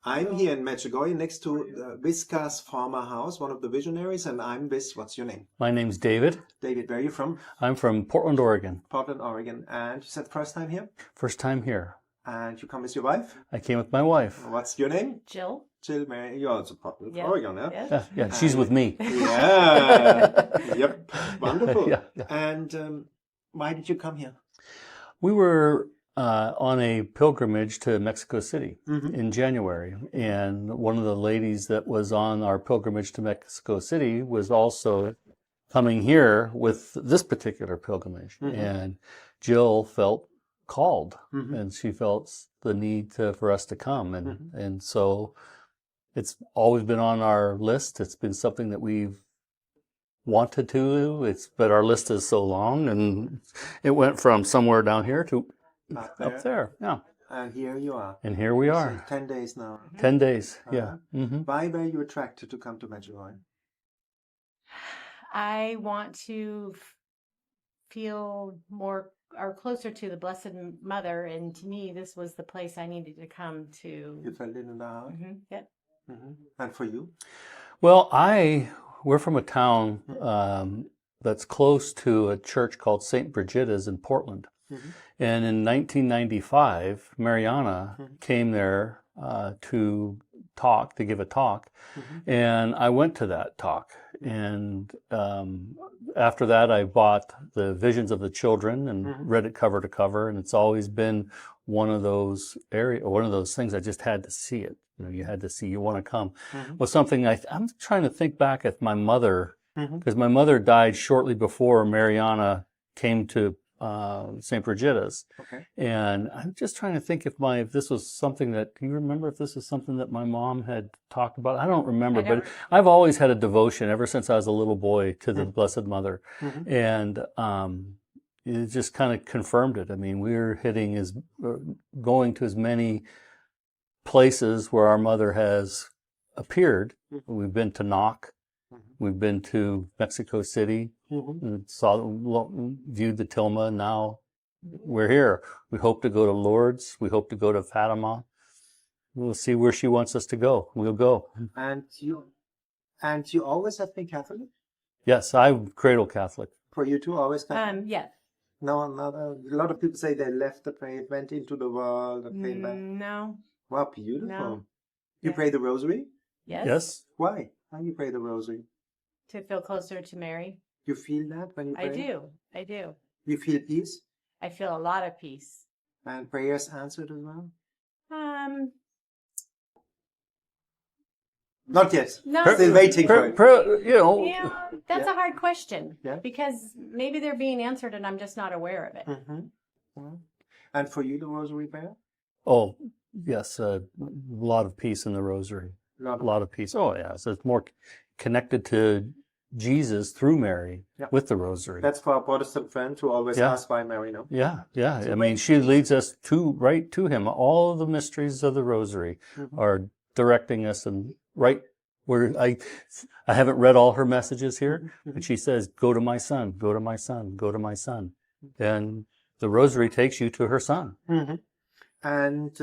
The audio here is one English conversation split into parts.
I'm here in Medjugorje next to Visca's former house, one of the visionaries, and I'm with, what's your name? My name's David. David, where are you from? I'm from Portland, Oregon. Portland, Oregon. And you said first time here? First time here. And you come with your wife? I came with my wife. What's your name? Jill. Jill, Mary. You're also Portland, Oregon, yeah? Yeah, she's with me. Yeah. Yep. Wonderful. Yeah. And why did you come here? We were on a pilgrimage to Mexico City in January. And one of the ladies that was on our pilgrimage to Mexico City was also coming here with this particular pilgrimage. And Jill felt called and she felt the need for us to come. And so it's always been on our list. It's been something that we've wanted to. But our list is so long, and it went from somewhere down here to up there. Yeah. And here you are. And here we are. 10 days now. 10 days, yeah. Why were you attracted to come to Medjugorje? I want to feel more or closer to the Blessed Mother, and to me, this was the place I needed to come to. You felt it in the heart? Yep. And for you? Well, we're from a town that's close to a church called St. Brigida's in Portland. And in 1995, Mariana came there to give a talk. And I went to that talk. And after that, I bought the Visions of the Children and read it cover to cover. And it's always been one of those things. I just had to see it. You had to see. You want to come. Was something I'm trying to think back at my mother, because my mother died shortly before Mariana came to St. Brigida's. And I'm just trying to think if this was something do you remember if this is something that my mom had talked about? I don't remember, but I've always had a devotion ever since I was a little boy to the Blessed Mother. And it just kind of confirmed it. I mean, we're going to as many places where our mother has appeared. We've been to Knock. We've been to Mexico City, viewed the Tilma. Now we're here. We hope to go to Lourdes. We hope to go to Fatima. We'll see where she wants us to go. We'll go. And you always have been Catholic? Yes, I'm cradle Catholic. For you too, always Catholic? Yes. No, a lot of people say they left the faith, went into the world, and came back. No. Wow, beautiful. No. You pray the rosary? Yes. Why? How do you pray the rosary? To feel closer to Mary. You feel that when you pray? I do. You feel peace? I feel a lot of peace. And prayers answered as well? Not yet. No. Still waiting for it. Yeah, that's a hard question. Yeah. Because maybe they're being answered and I'm just not aware of it. And for you, the rosary prayer? Oh, yes, a lot of peace in the rosary. A lot of peace. Oh, yeah. So it's more connected to Jesus through Mary with the rosary. That's for our Protestant friends who always ask why Mary, no? Yeah. I mean, she leads us right to him. All of the mysteries of the rosary are directing us and right where I haven't read all her messages here, but she says, go to my son, go to my son, go to my son. And the rosary takes you to her son. And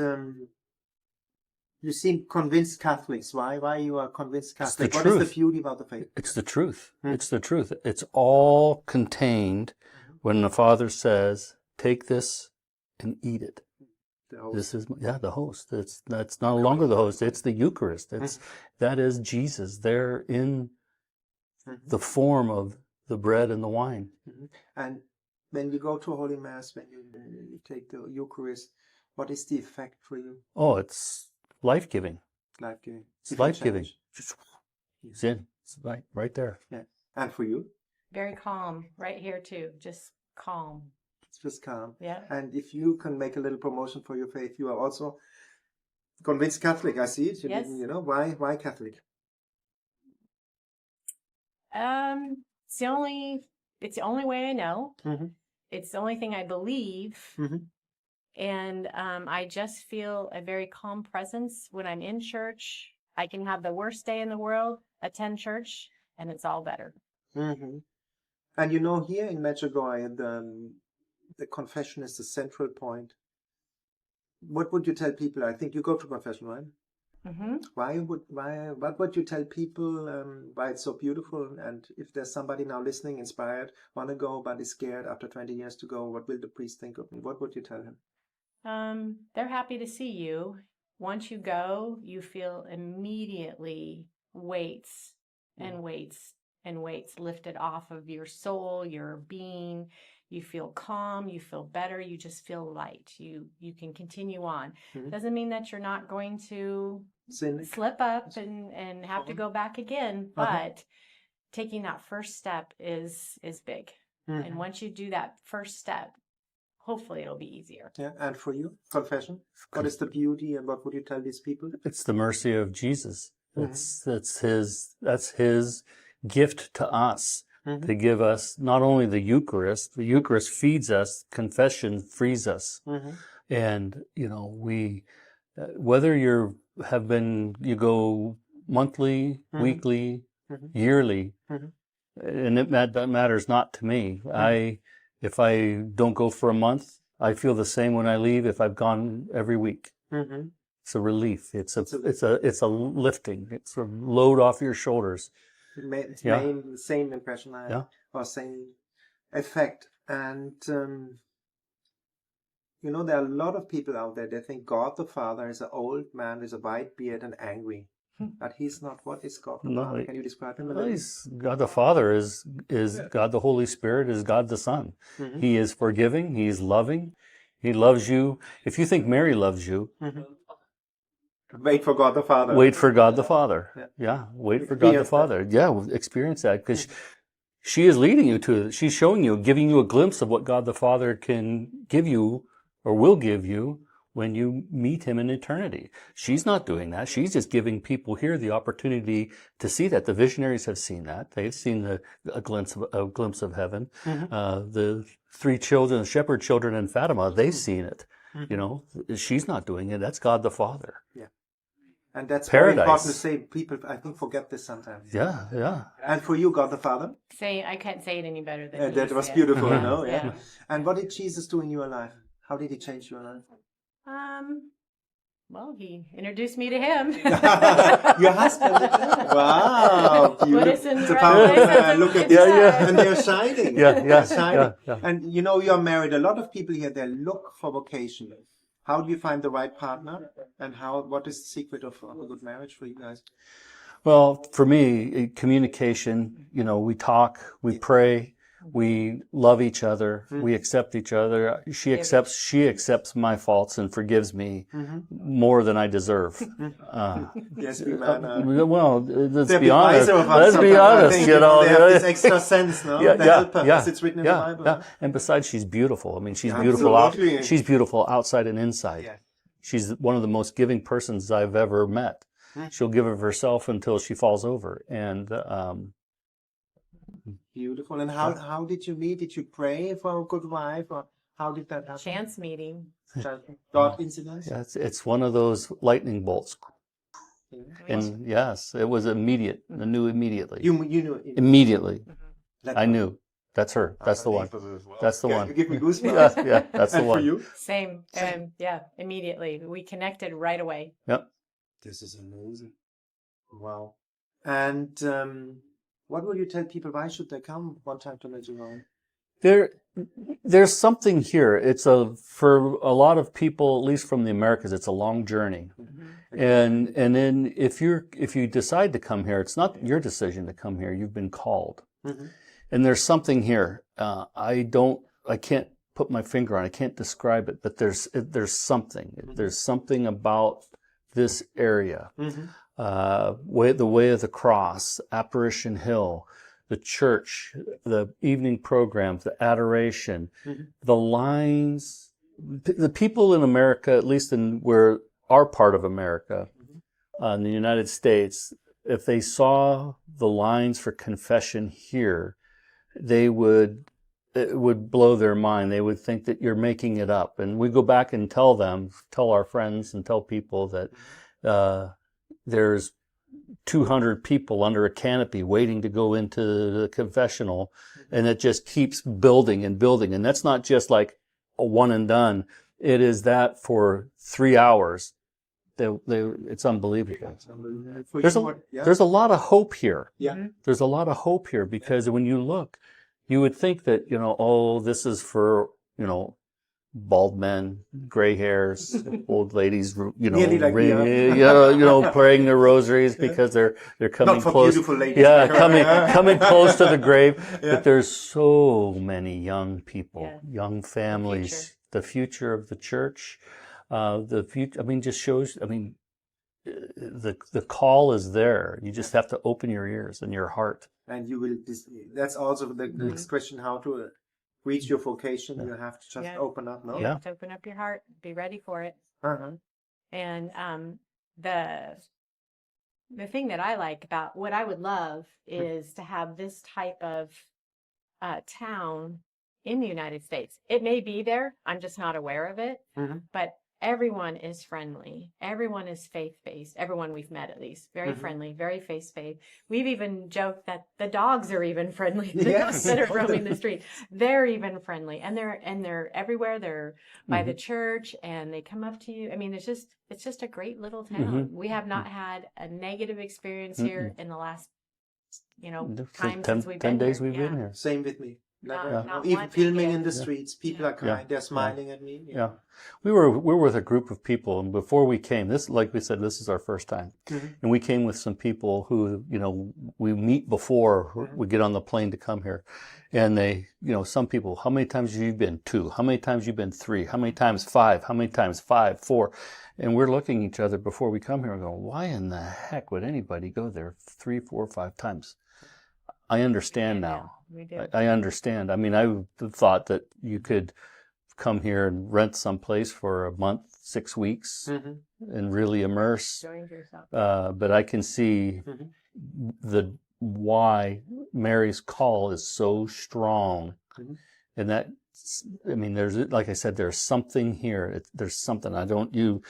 you seem convinced Catholics. Why you are convinced Catholic? What is the beauty about the faith? It's the truth. It's the truth. It's all contained when the Father says, take this and eat it. This is the host. That's no longer the host. It's the Eucharist. That is Jesus there in the form of the bread and the wine. And when you go to Holy Mass, when you take the Eucharist, what is the effect for you? Oh, it's life-giving. Life-giving. It's life-giving. It's in. It's right there. Yeah. And for you? Very calm. Right here too. Just calm. It's just calm. Yeah. And if you can make a little promotion for your faith, you are also convinced Catholic. I see it. You yes. didn't, why Catholic? It's the only way I know. It's the only thing I believe. And I just feel a very calm presence when I'm in church. I can have the worst day in the world, attend church, and it's all better. And here in Medjugorje, the confession is the central point. What would you tell people? I think you go to confession, right? What would you tell people why it's so beautiful? And if there's somebody now listening, inspired, want to go but is scared after 20 years to go, what will the priest think of me? What would you tell him? They're happy to see you. Once you go, you feel immediately weights and weights and weights lifted off of your soul, your being. You feel calm, you feel better, you just feel light. You can continue on. Doesn't mean that you're not going to slip up and have to go back again, but taking that first step is big. And once you do that first step, hopefully it'll be easier. Yeah, and for you, confession, what is the beauty and what would you tell these people? It's the mercy of Jesus. That's his gift to us. To give us not only the Eucharist feeds us, confession frees us. And, we, whether you go monthly, weekly, yearly, and that matters not to me. If I don't go for a month, I feel the same when I leave if I've gone every week. It's a relief. It's a lifting. It's a load off your shoulders. Same impression I have, or same effect. And there are a lot of people out there, they think God the Father is an old man with a white beard and angry, but he's not. What is God the Father? Can you describe him a little? God the Father is God the Holy Spirit is God the Son. He is forgiving, he's loving, he loves you. If you think Mary loves you, wait for God the Father. Wait for God the Father. Wait for God the Father. Experience that, because she is leading you to it. She's showing you, giving you a glimpse of what God the Father can give you or will give you when you meet him in eternity. She's not doing that. She's just giving people here the opportunity to see that. The visionaries have seen that. They've seen a glimpse of heaven. The 3 children, the shepherd children in Fatima, they've seen it. She's not doing it. That's God the Father. Yeah. And that's Paradise. very important to say. People, I think, forget this sometimes. Yeah. And for you, God the Father? I can't say it any better than that was beautiful, Yeah. And what did Jesus do in your life? How did he change your life? Well, he introduced me to him. Your husband? Wow. Put us in the It's a right powerful place man. Look at and they're shining. They're shining. And you're married. A lot of people here, they look for vocation. How do you find the right partner? And what is the secret of a good marriage for you guys? Well, for me, communication, we talk, we pray, we love each other, we accept each other. She accepts my faults and forgives me more than I deserve. Yes, we man. Well, let's be honest. Let's be honest, They have this extra sense, no? The helper, as it's written in the Bible. Yeah. And besides, she's beautiful. I mean, she's beautiful she's beautiful outside and inside. Yeah. She's one of the most giving persons I've ever met. She'll give of herself until she falls over. And beautiful. And how did you meet? Did you pray for a good wife, or how did that happen? Chance meeting. God incidents? Yeah, it's one of those lightning bolts. And yes, it was immediate. I knew immediately. You knew immediately. I knew. That's her. That's the one. That's the one. You give me goosebumps. Yeah, that's the one. And for you? Same. Immediately. We connected right away. Yep. This is amazing. Wow. And what will you tell people? Why should they come one time to Medjugorje? There's something here. For a lot of people, at least from the Americas, it's a long journey. And then if you decide to come here, it's not your decision to come here. You've been called. And there's something here. I can't put my finger on it. I can't describe it, but there's something. There's something about this area. The Way of the Cross, Apparition Hill, the church, the evening programs, the adoration, the lines. The people in America, at least in where our part of America, in the United States, if they saw the lines for confession here, it would blow their mind. They would think that you're making it up. And we go back and tell our friends and tell people that there's 200 people under a canopy waiting to go into the confessional, and it just keeps building and building. And that's not just like a one and done. It is that for 3 hours it's unbelievable. For There's you, a what- yeah? there's a lot of hope here. Yeah. There's a lot of hope here because when you look, you would think that, oh, this is for, bald men, gray hairs, old ladies, Nearly like we are. praying their rosaries because they're coming Not for close. beautiful ladies. Yeah, like her. coming close to the grave. Yeah. But there's so many young people, Yeah. young families, the future of the church, the future. I mean, just shows. I mean, the call is there. You just have to open your ears and your heart. And you will. That's also the next question: how to reach your vocation. You have to just open up. No. You have to open up your heart, be ready for it. Uh-huh. And the thing that I like about what I would love is to have this type of town in the United States. It may be there. I'm just not aware of it. Mhm. But everyone is friendly. Everyone is faith-based. Everyone we've met, at least, very friendly, very faith-based. We've even joked that the dogs are even friendly. The dogs that are roaming the street, they're even friendly, and they're everywhere. They're by the church, and they come up to you. I mean, it's just a great little town. We have not had a negative experience here in the last time since we've 10 been days here. we've been here. Same with me. Not Even one filming thing in the yet. streets, people are kind. They're smiling at me. Yeah. We were with a group of people, and before we came, like we said, this is our first time. And we came with some people who, we meet before we get on the plane to come here. And they, some people, how many times have you been? 2? How many times have you been? 3? How many times? 5? How many times? 5, 4? And we're looking at each other before we come here and going, why in the heck would anybody go there 3, 4, 5 times? I understand now. We do. I understand. I mean, I thought that you could come here and rent someplace for a month, 6 weeks, and really immerse. Enjoy yourself. But I can see why Mary's call is so strong, and that. I mean, like I said, there's something here. There's something. You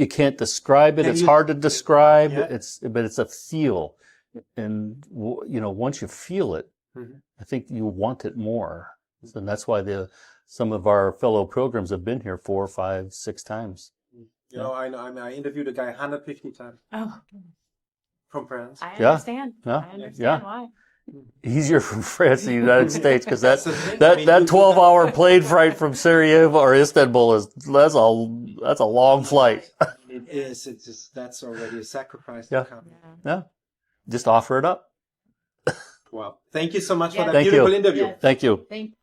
can't describe it. It's hard to describe. But it's a feel. And, once you feel it, I think you want it more. And that's why some of our fellow pilgrims have been here 4, 5, 6 times. I interviewed a guy 150 times. Oh, from France. I understand. Yeah. I understand why. Easier from France to the United States because that 12-hour plane flight from Sarajevo or Istanbul that's a long flight. It is. It's just that's already a sacrifice Yeah. to come. Yeah. Just offer it up. Wow. Thank you so much for that Thank beautiful you. interview. Thank you. Thank